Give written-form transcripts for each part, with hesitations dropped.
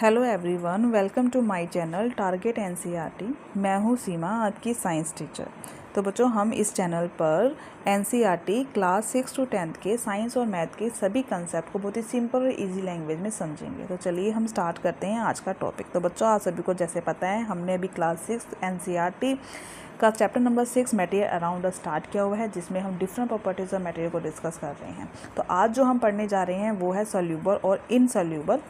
Hello everyone, welcome to my channel target NCERT. मैं हूं सीमा, आपकी साइंस टीचर। तो बच्चों, हम इस चैनल पर एनसीईआरटी क्लास 6 to 10 के साइंस और मैथ के सभी कंसेप्ट को बहुत ही सिंपल और इजी लैंग्वेज में समझेंगे। तो चलिए हम स्टार्ट करते हैं आज का टॉपिक। तो बच्चों, आप सभी को जैसे पता है, हमने अभी क्लास 6 एनसीईआरटी का chapter number 6 material around the start किया हुआ है, जिसमें हम डिफरेंट प्रॉपर्टीज ऑफ मटेरियल को डिस्कस कर रहे हैं। तो आज जो हम पढ़ने जा रहे हैं वो है सॉल्यूबल और इनसॉल्यूबल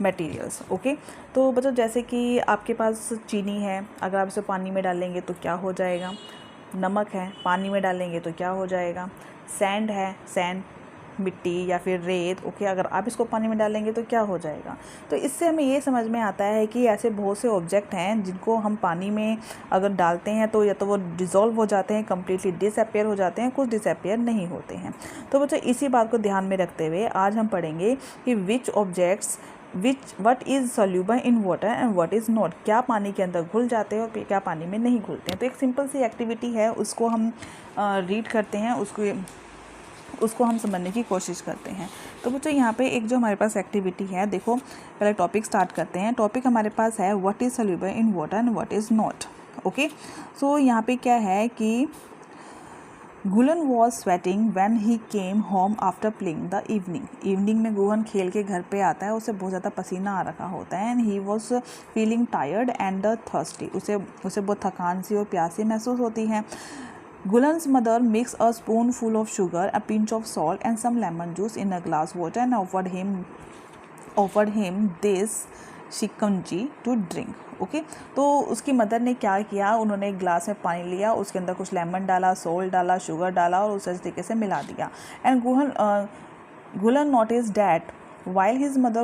मटेरियल्स। ओके, तो बच्चों, जैसे कि आपके पास चीनी है, अगर आप इसे पानी में डालेंगे तो क्या हो जाएगा। नमक है, पानी में डालेंगे तो क्या हो जाएगा। सैंड है, सैंड मिट्टी या फिर रेत, ओके, अगर आप इसको पानी में डालेंगे तो क्या हो जाएगा। तो इससे हमें ये समझ में आता है कि ऐसे बहुत से ऑब्जेक्ट हैं जिनको हम पानी में अगर डालते हैं तो या तो वो डिज़ोल्व हो जाते हैं, कम्प्लीटली डिसअपियर हो जाते हैं, कुछ डिसअपियर नहीं होते हैं। तो बच्चों, इसी बात को ध्यान में रखते हुए आज हम पढ़ेंगे कि which objects what is soluble in water and what is not. क्या पानी के अंदर घुल जाते हैं और क्या पानी में नहीं घुलते हैं। तो एक सिंपल सी एक्टिविटी है, उसको हम रीड करते हैं, उसको हम समझने की कोशिश करते हैं। तो बच्चों, यहाँ पे एक जो हमारे पास एक्टिविटी है, देखो पहले टॉपिक स्टार्ट करते हैं। टॉपिक हमारे पास है what is soluble in water and what is not. Okay, so यहाँ पे क्या है कि Gulan was sweating when he came home after playing the evening. Evening में गुहन खेल के घर पे आता है, उसे बहुत ज़्यादा पसीना आ रखा होता है। And he was feeling tired and thirsty. उसे बहुत थकान सी और प्यासी महसूस होती है। Gulan's mother mixed a spoonful of sugar, a pinch of salt, and some lemon juice in a glass water and offered him this shikanji to drink. Okay, तो उसकी मदर ने क्या किया, उन्होंने एक ग्लास में पानी लिया, उसके अंदर कुछ लेमन डाला, सोल्ट डाला, शुगर डाला और उसे इस तरीके से मिला दिया। And Gulan notice that while his mother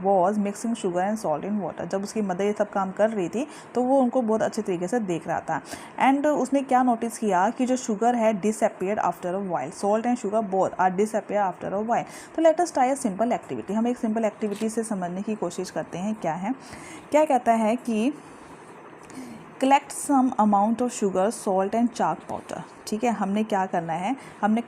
was mixing sugar and salt in water। जब उसकी मदर ये सब काम कर रही थी तो वो उनको बहुत अच्छे तरीके से देख रहा था। एंड उसने क्या नोटिस किया कि जो शुगर है disappeared after a while, salt and sugar both are disappear after a while. तो let us try a simple activity. हम एक सिंपल एक्टिविटी से समझने की कोशिश करते हैं। क्या है, क्या कहता है कि collect some amount of sugar, salt and chalk powder. ठीक है, हमने क्या करना है, हमने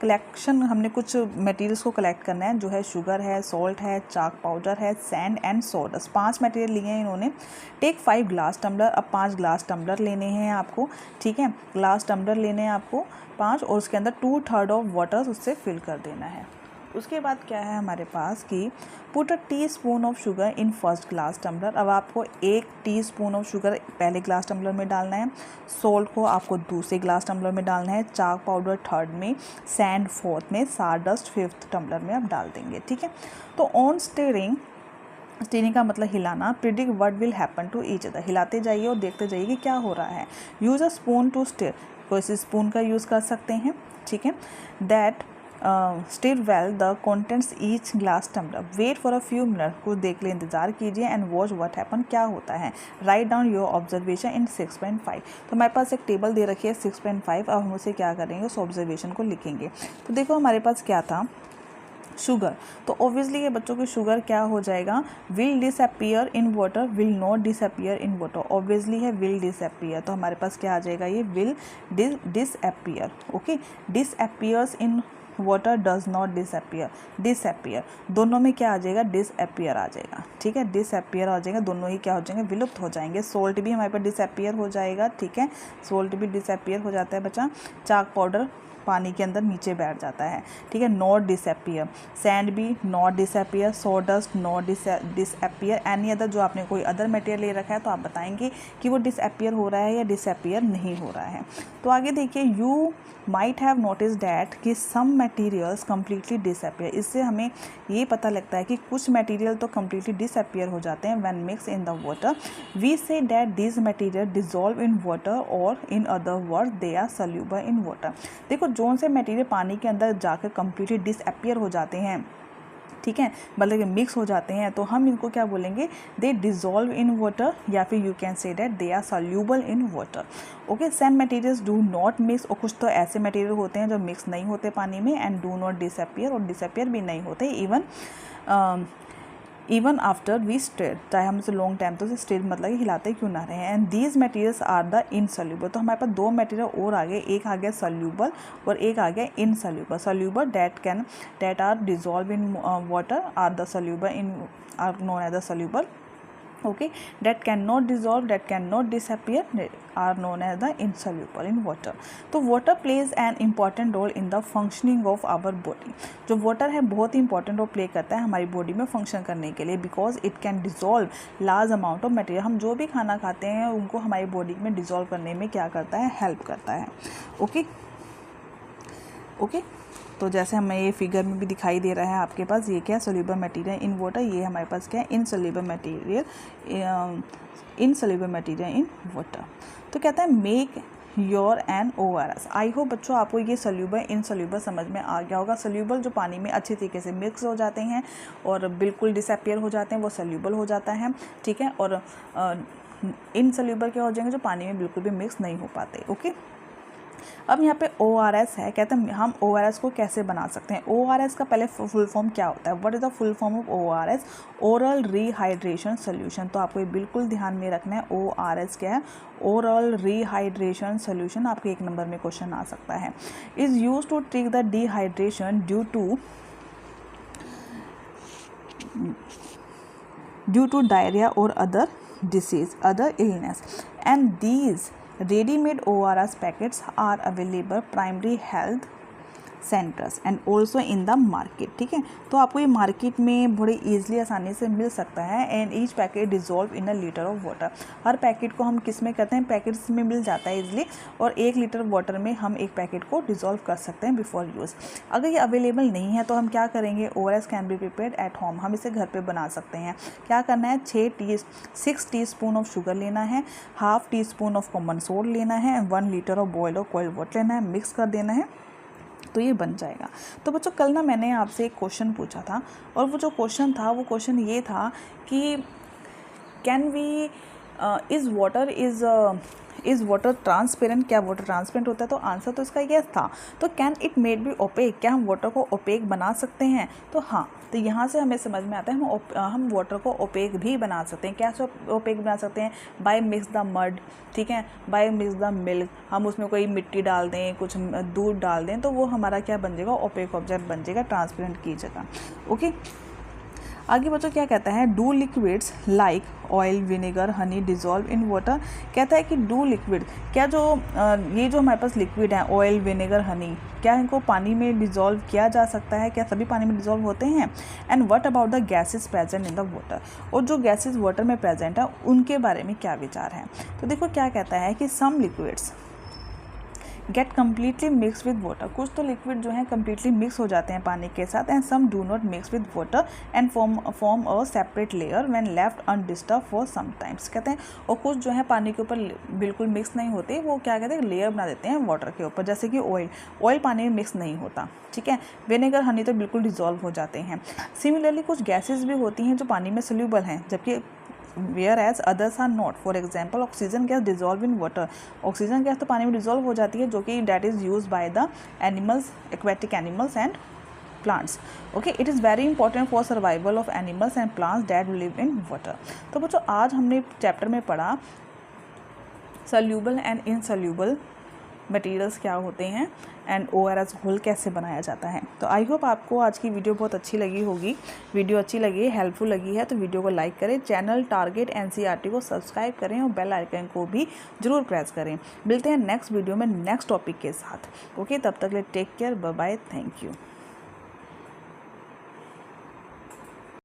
कुछ मटेरियल्स को कलेक्ट करना है, जो है शुगर है, सॉल्ट है, चाक पाउडर है, सैंड एंड सोडस। 5 मटेरियल लिए हैं इन्होंने। Take 5 glass tumbler. अब 5 ग्लास टम्बलर लेने हैं आपको। ठीक है, ग्लास टम्बलर लेने हैं आपको 5, और उसके अंदर 2/3 ऑफ वाटर उससे फिल कर देना है। उसके बाद क्या है हमारे पास कि put a teaspoon of sugar in first glass tumbler. अब आपको 1 टीस्पून ऑफ शुगर पहले ग्लास टम्बलर में डालना है, सॉल्ट को आपको दूसरे ग्लास टम्बलर में डालना है, चाक पाउडर 3rd में, सैंड 4th में, सारडस्ट 5th टम्बलर में आप डाल देंगे। ठीक है, तो ऑन स्टीयरिंग का मतलब हिलाना, predict what will happen to each other. हिलाते जाइए और देखते जाइए कि क्या हो रहा है। Use a spoon to stir. कोई सी स्पून का यूज़ कर सकते हैं। ठीक है, that stir well the contents each glass tumbler. Wait for a few minute, कुछ देख ले, इंतजार कीजिए। एंड वॉच व्हाट हैपन, क्या होता है। राइट डाउन योर ऑब्जर्वेशन इन 6.5। तो हमारे पास एक टेबल दे रखी है 6.5। अब हम उसे क्या करेंगे, उस ऑब्जर्वेशन को लिखेंगे। तो देखो हमारे पास क्या था, शुगर। तो ऑब्वियसली ये बच्चों की शुगर क्या हो जाएगा, will disappear in water, will not disappear in water. Obviously है विल डिसअपियर, तो हमारे पास क्या आ जाएगा, ये will disappear. Okay, disappears in water, does not disappear दोनों में क्या आ जाएगा, डिसअपियर आ जाएगा। ठीक है, डिसअपियर आ जाएगा, दोनों ही क्या हो जाएंगे, विलुप्त हो जाएंगे। सोल्ट भी हमारे पास डिसअपियर हो जाएगा। ठीक है, सोल्ट भी डिसअपियर हो जाता है बच्चा। चाक पाउडर पानी के अंदर नीचे बैठ जाता है। ठीक है, नॉट डिसअपियर। सैंड भी not disappear, sawdust not disappear. Any other, जो आपने कोई अदर मटेरियल ले रखा है तो आप बताएंगे कि वो डिसअपियर हो रहा है या डिसअपियर नहीं हो रहा है। तो आगे देखिए, you might have notice that कि सम मटेरियल्स कम्प्लीटली डिसअपियर। इससे हमें ये पता लगता है कि कुछ मटेरियल तो कम्प्लीटली डिसअपियर हो जाते हैं when mix in the water. We say that this material dissolve in water और in other word they are soluble in water. देखो, जोन से मटेरियल पानी के अंदर जाकर कम्प्लीटली डिसअपियर हो जाते हैं, ठीक है, मतलब कि मिक्स हो जाते हैं, तो हम इनको क्या बोलेंगे, दे डिजॉल्व इन वाटर, या फिर you can say that they are soluble in water. Okay, some materials do not mix, और कुछ तो ऐसे मटेरियल होते हैं जो मिक्स नहीं होते पानी में, एंड डू नॉट डिसअपियर, और डिसअपियर भी नहीं होते। Even even after we stirred, चाहे हम इसे लॉन्ग टाइम तो स्टेड मतलब कि हिलाते क्यों ना रहे हैं। And these materials are the insoluble, तो हमारे पास दो मटेरियल और आ गए, एक आ गया सॉल्यूबल और एक आ गया insoluble. Soluble that are dissolved in water are the soluble in are known as the soluble, okay, that cannot dissolve, that cannot disappear are known as the insoluble in water। तो water plays an important role in the functioning of our body, जो water है बहुत ही important role play करता है हमारी body में function करने के लिए, because it can dissolve large amount of material। हम जो भी खाना खाते हैं उनको हमारी बॉडी में डिजोल्व करने में क्या करता है, हेल्प करता है। ओके, तो जैसे हमें ये फिगर में भी दिखाई दे रहा है आपके पास, ये क्या सोल्यूबल मटेरियल इन वाटर, ये हमारे पास क्या है इनसोल्यूबल मटेरियल इन वाटर। तो कहता है make your own ORS। I hope बच्चों आपको ये सोल्यूबल इनसोल्यूबल समझ में आ गया होगा। सोल्यूबल जो पानी में अच्छी तरीके से मिक्स हो जाते हैं और बिल्कुल डिसअपियर हो जाते हैं, वो सोल्यूबल हो जाता है, ठीक है। और इनसोल्यूबल क्या हो जाएंगे, जो पानी में बिल्कुल भी मिक्स नहीं हो पाते। ओके, अब यहाँ पे ORS है, कहते हैं हम ORS को कैसे बना सकते हैं। ORS का पहले फुल फॉर्म क्या होता है, what is the full form of ORS, oral rehydration solution. तो आपको ये बिल्कुल ध्यान में रखना है, ORS क्या है, ओरल रीहाइड्रेशन सोल्यूशन। आपके 1 नंबर में क्वेश्चन आ सकता है। Is use to treat the dehydration due to diarrhoea और other disease, other illness, and these ready-made ORS packets are available primary health centres and also in the market, ठीक है। तो आपको ये मार्केट में बड़े ईजिली आसानी से मिल सकता है। And each packet dissolve in a litre of water, her packet को हम किस में करते हैं, पैकेट्स में मिल जाता है ईजिली, और 1 लीटर वाटर में हम एक पैकेट को डिजोल्व कर सकते हैं बिफोर यूज़। अगर ये अवेलेबल नहीं है तो हम क्या करेंगे, ORS can be prepared at home, हम इसे घर पर बना सकते हैं। क्या करना है, 6 टीस्पून ऑफ शुगर लेना है, ½ टीस्पून ऑफ कॉमन सोल्ट लेना है, 1 लीटर ऑफ बॉयल और कोल्ड वाटर लेना है, मिक्स कर देना है, तो ये बन जाएगा। तो बच्चों कल ना मैंने आपसे एक क्वेश्चन पूछा था, और वो जो क्वेश्चन था वो क्वेश्चन ये था कि can we is water transparent, क्या वाटर ट्रांसपेरेंट होता है। तो आंसर तो इसका यस था। तो can it made be opaque, क्या हम वाटर को ओपेक बना सकते हैं। तो हाँ, तो यहाँ से हमें समझ में आता है हम वाटर को ओपेक भी बना सकते हैं। कैसे ओपेक बना सकते हैं, बाय मिक्स द मड, ठीक है, बाय मिक्स द मिल्क। हम उसमें कोई मिट्टी डाल दें, कुछ दूध डाल दें, तो वो हमारा क्या बन जाएगा, ओपेक ऑब्जेक्ट बन जाएगा ट्रांसपेरेंट की जगह। ओके, आगे बच्चों क्या कहता है, do liquids like oil, vinegar, Honey dissolve in water. कहता है कि डू लिक्विड, क्या जो ये जो हमारे पास लिक्विड है, ऑयल, विनेगर, हनी, क्या इनको पानी में डिजोल्व किया जा सकता है, क्या सभी पानी में डिजोल्व होते हैं। And what about the gases present in the water, और जो गैसेस वाटर में प्रेजेंट है उनके बारे में क्या विचार है। तो देखो क्या कहता है कि some liquids get completely mix with water, कुछ तो लिक्विड जो है कम्प्लीटली मिक्स हो जाते हैं पानी के साथ, and some do not mix with water and form a separate layer when left undisturb for some times. कहते हैं और कुछ जो है पानी के ऊपर बिल्कुल मिक्स नहीं होते, वो क्या कहते हैं, लेयर बना देते हैं वाटर के ऊपर, जैसे कि ऑयल पानी में मिक्स नहीं होता, ठीक है। विनेगर, हनी तो बिल्कुल डिजोल्व हो जाते हैं। सिमिलरली कुछ गैसेज भी होती हैं जो पानी में सोल्यूबल हैं, जबकि whereas others are not। For example oxygen gas dissolve in water, oxygen gas तो पानी में डिजोल्व हो जाती है, जो कि that is use by the animals, aquatic animals and plants. Okay, it is very important for survival of animals and plants that live in water. तो बच्चों आज हमने चैप्टर में पढ़ा सोल्यूबल एंड इनसोल्यूबल मटेरियल्स क्या होते हैं एंड ORS घोल कैसे बनाया जाता है। तो आई होप आपको आज की वीडियो बहुत अच्छी लगी होगी। वीडियो अच्छी लगी, हेल्पफुल लगी है तो वीडियो को लाइक करें, चैनल टारगेट NCERT को सब्सक्राइब करें और बेल आइकन को भी जरूर प्रेस करें। मिलते हैं नेक्स्ट वीडियो में नेक्स्ट टॉपिक के साथ। ओके, तब तक के लिए take care, bye bye, thank you.